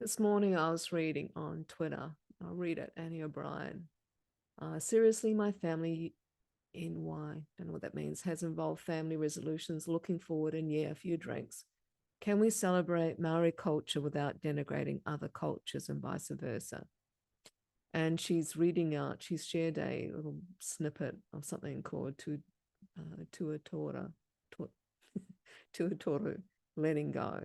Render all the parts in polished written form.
This morning I was reading on Twitter. I'll read it, Annie O'Brien. Seriously, my family NY, don't know what that means, has involved family resolutions, looking forward, and yeah, a few drinks. Can we celebrate Maori culture without denigrating other cultures and vice versa? And she's reading out, she's shared a little snippet of something called Tuatora, Tuatoru, letting go,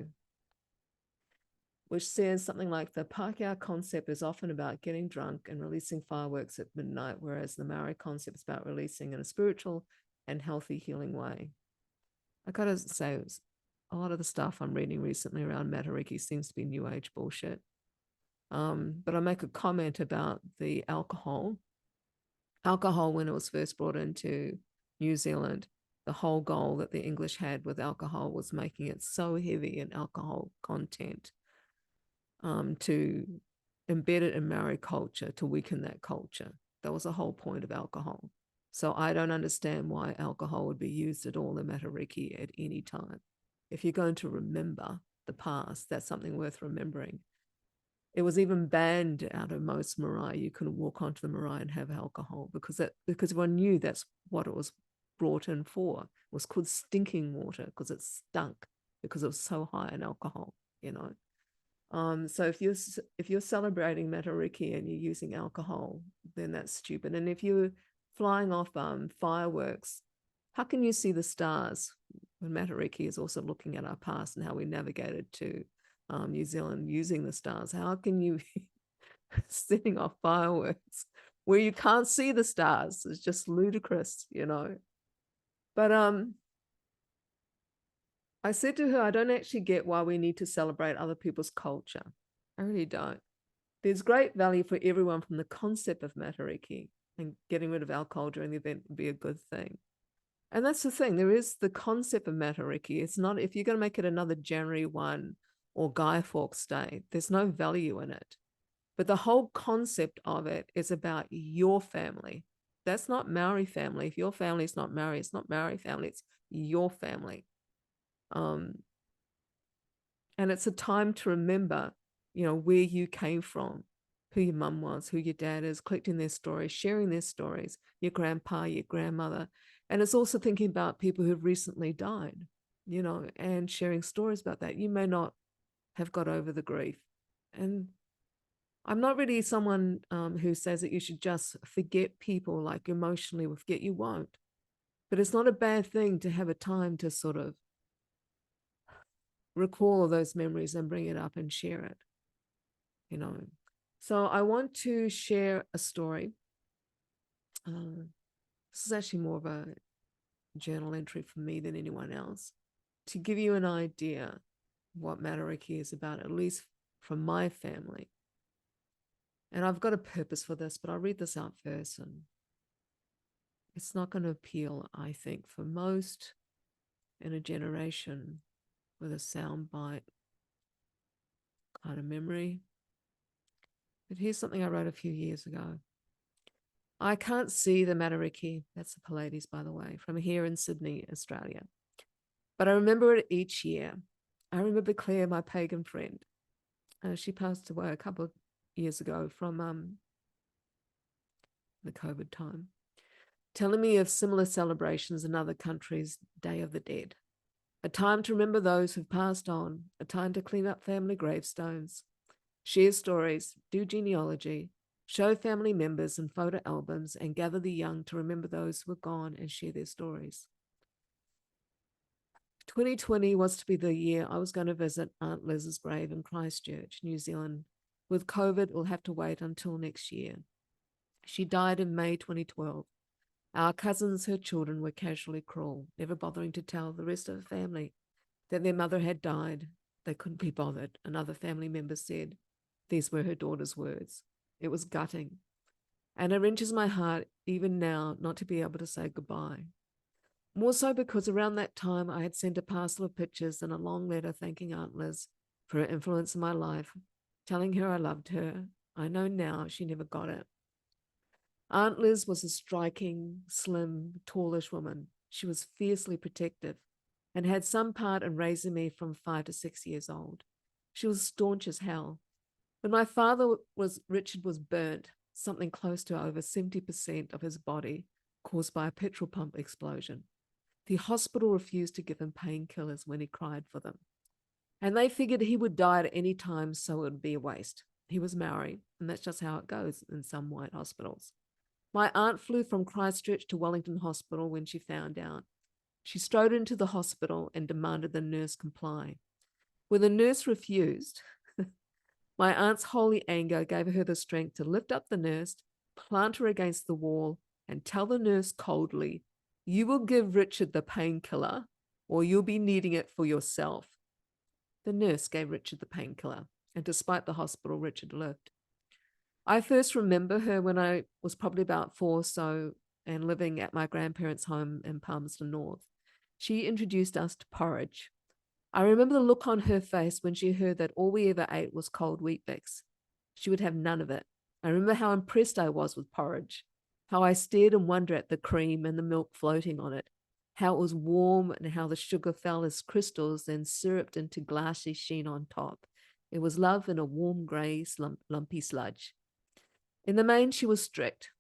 which says something like the Pākehā concept is often about getting drunk and releasing fireworks at midnight, whereas the Maori concept is about releasing in a spiritual and healthy, healing way. I gotta say, a lot of the stuff I'm reading recently around Matariki seems to be New Age bullshit. But I make a comment about the alcohol. Alcohol, when it was first brought into New Zealand, the whole goal that the English had with alcohol was making it so heavy in alcohol content to embed it in Maori culture to weaken that culture. That was the whole point of alcohol. So I don't understand why alcohol would be used at all in Matariki at any time. If you're going to remember the past, that's something worth remembering. It was even banned out of most marae. You couldn't walk onto the marae and have alcohol because everyone knew that's what it was brought in for. It was called stinking water because it stunk because it was so high in alcohol, you know. So if you're celebrating Matariki and you're using alcohol, then that's stupid. And if you're flying off fireworks, how can you see the stars when Matariki is also looking at our past and how we navigated to New Zealand using the stars? How can you setting off fireworks where you can't see the stars? It's just ludicrous, you know. But I said to her, I don't actually get why we need to celebrate other people's culture. I really don't. There's great value for everyone from the concept of Matariki, and getting rid of alcohol during the event would be a good thing. And that's the thing. There is the concept of Matariki. It's not, if you're going to make it another January 1 or Guy Fawkes Day, there's no value in it. But the whole concept of it is about your family. That's not Maori family. If your family is not Maori, it's not Maori family, it's your family. Um, and it's a time to remember, where you came from, who your mum was, who your dad is, collecting their stories, sharing their stories, your grandpa, your grandmother. And it's also thinking about people who've recently died, and sharing stories about that. You may not have got over the grief. And I'm not really someone who says that you should just forget people, like emotionally will forget. You won't. But it's not a bad thing to have a time to sort of recall those memories and bring it up and share it, you know. So I want to share a story. This is actually more of a journal entry for me than anyone else, to give you an idea what Matariki is about, at least from my family. And I've got a purpose for this, but I'll read this out first. And it's not going to appeal, I think, for most in a generation with a sound bite kind of memory. But here's something I wrote a few years ago. I can't see the Matariki, that's the Pleiades, by the way, from here in Sydney, Australia. But I remember it each year. I remember Claire, my pagan friend. She passed away a couple of years ago from the COVID time, telling me of similar celebrations in other countries' Day of the Dead. A time to remember those who've passed on, a time to clean up family gravestones, share stories, do genealogy, show family members and photo albums, and gather the young to remember those who are gone and share their stories. 2020 was to be the year I was going to visit Aunt Liz's grave in Christchurch, New Zealand. With COVID, we'll have to wait until next year. She died in May 2012. Our cousins, her children, were casually cruel, never bothering to tell the rest of the family that their mother had died. They couldn't be bothered, another family member said. These were her daughter's words. It was gutting. And it wrenches my heart, even now, not to be able to say goodbye. More so because around that time I had sent a parcel of pictures and a long letter thanking Aunt Liz for her influence in my life, telling her I loved her. I know now she never got it. Aunt Liz was a striking, slim, tallish woman. She was fiercely protective and had some part in raising me from 5 to 6 years old. She was staunch as hell, When Richard was burnt, something close to over 70% of his body caused by a petrol pump explosion. The hospital refused to give him painkillers when he cried for them. And they figured he would die at any time, so it would be a waste. He was Maori, and that's just how it goes in some white hospitals. My aunt flew from Christchurch to Wellington Hospital when she found out. She strode into the hospital and demanded the nurse comply. When the nurse refused, my aunt's holy anger gave her the strength to lift up the nurse, plant her against the wall, and tell the nurse coldly, "You will give Richard the painkiller, or you'll be needing it for yourself." The nurse gave Richard the painkiller, and despite the hospital, Richard lived. I first remember her when I was probably about 4 or so and living at my grandparents' home in Palmerston North. She introduced us to porridge. I remember the look on her face when she heard that all we ever ate was cold Weet-Bix. She would have none of it. I remember how impressed I was with porridge, how I stared in wonder at the cream and the milk floating on it, how it was warm and how the sugar fell as crystals, then syruped into glassy sheen on top. It was love in a warm grey lumpy sludge. In the main, she was strict,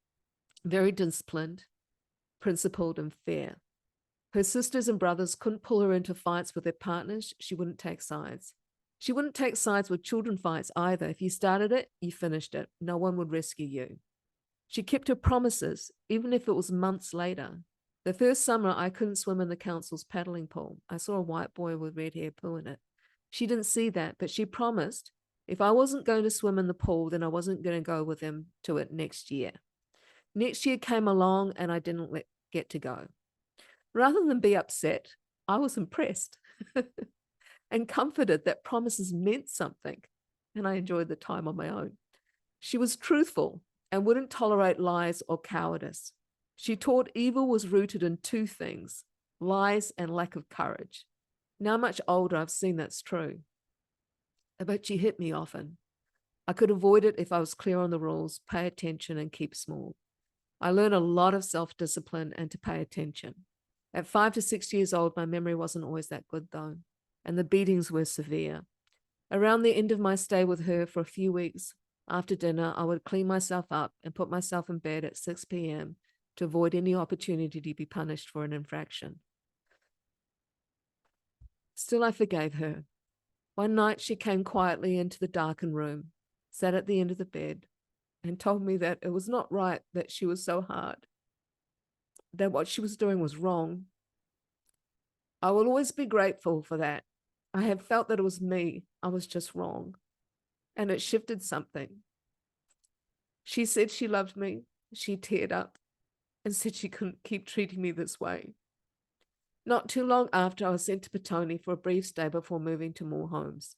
very disciplined, principled, and fair. Her sisters and brothers couldn't pull her into fights with their partners. She wouldn't take sides. She wouldn't take sides with children fights either. If you started it, you finished it. No one would rescue you. She kept her promises, even if it was months later. The first summer, I couldn't swim in the council's paddling pool. I saw a white boy with red hair poo in it. She didn't see that, but she promised if I wasn't going to swim in the pool, then I wasn't going to go with him to it next year. Next year came along and I didn't get to go. Rather than be upset, I was impressed and comforted that promises meant something, and I enjoyed the time on my own. She was truthful and wouldn't tolerate lies or cowardice. She taught evil was rooted in 2 things, lies and lack of courage. Now much older, I've seen that's true. But she hit me often. I could avoid it if I was clear on the rules, pay attention, and keep small. I learned a lot of self-discipline and to pay attention. At 5 to 6 years old, my memory wasn't always that good though, and the beatings were severe. Around the end of my stay with her for a few weeks, after dinner, I would clean myself up and put myself in bed at 6 p.m. to avoid any opportunity to be punished for an infraction. Still, I forgave her. One night, she came quietly into the darkened room, sat at the end of the bed, and told me that it was not right that she was so hard, that what she was doing was wrong. I will always be grateful for that. I have felt that it was me. I was just wrong. And it shifted something. She said she loved me. She teared up and said she couldn't keep treating me this way. Not too long after, I was sent to Petone for a brief stay before moving to more homes.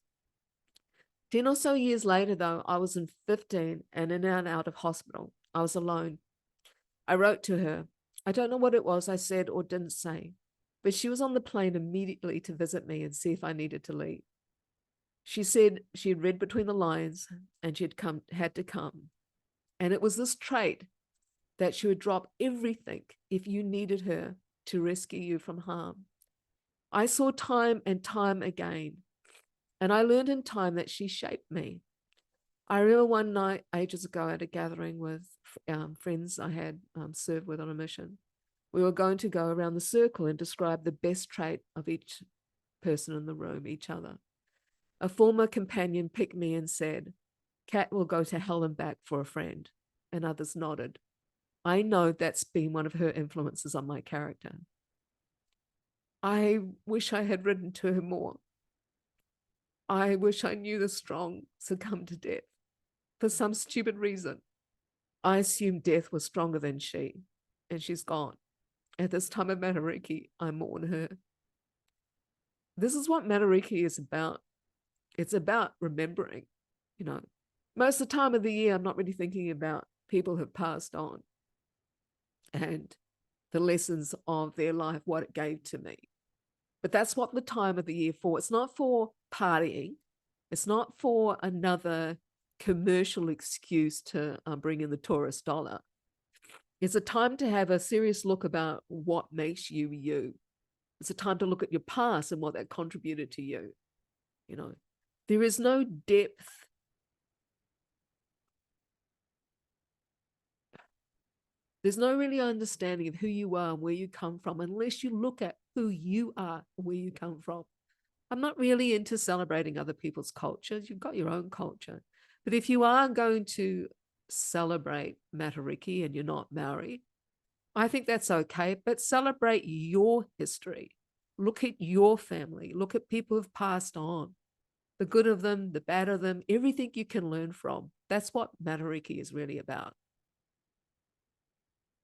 10 or so years later, though, I was in 15 and in and out of hospital. I was alone. I wrote to her. I don't know what it was I said or didn't say, but she was on the plane immediately to visit me and see if I needed to leave. She said she had read between the lines and she had to come. And it was this trait that she would drop everything if you needed her to rescue you from harm. I saw time and time again, and I learned in time that she shaped me. I remember one night ages ago at a gathering with friends I had served with on a mission. We were going to go around the circle and describe the best trait of each person in the room, each other. A former companion picked me and said, "Kat will go to hell and back for a friend," and others nodded. I know that's been one of her influences on my character. I wish I had written to her more. I wish I knew the strong succumb to death. For some stupid reason, I assumed death was stronger than she, and she's gone. At this time of Matariki, I mourn her. This is what Matariki is about. It's about remembering, Most of the time of the year, I'm not really thinking about people who have passed on and the lessons of their life, what it gave to me. But that's what the time of the year for. It's not for partying. It's not for another commercial excuse to bring in the tourist dollar. It's a time to have a serious look about what makes you you. It's a time to look at your past and what that contributed to you. There is no depth There's no really understanding of who you are and where you come from unless you look at who you are and where you come from. I'm not really into celebrating other people's cultures. You've got your own culture. But if you are going to celebrate Matariki and you're not Maori, I think that's okay. But celebrate your history. Look at your family. Look at people who've passed on, the good of them, the bad of them, everything you can learn from. That's what Matariki is really about.